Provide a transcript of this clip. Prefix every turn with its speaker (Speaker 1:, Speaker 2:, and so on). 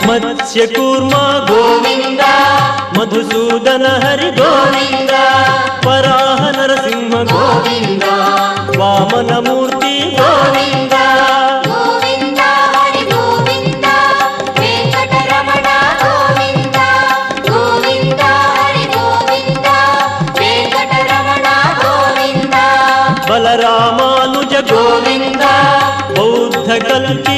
Speaker 1: मत्स्यकूर्मा गोविंद मधुसूदन हरि गोविंद वराह नरसिंह गोविंद वामन मूर्ति गोविंद
Speaker 2: गोविंद हरि गोविंद वेंकटरमण गोविंद गोविंद हरि गोविंद वेंकटरमण गोविंद
Speaker 1: बलरामानुज गोविंद बौद्ध कल्की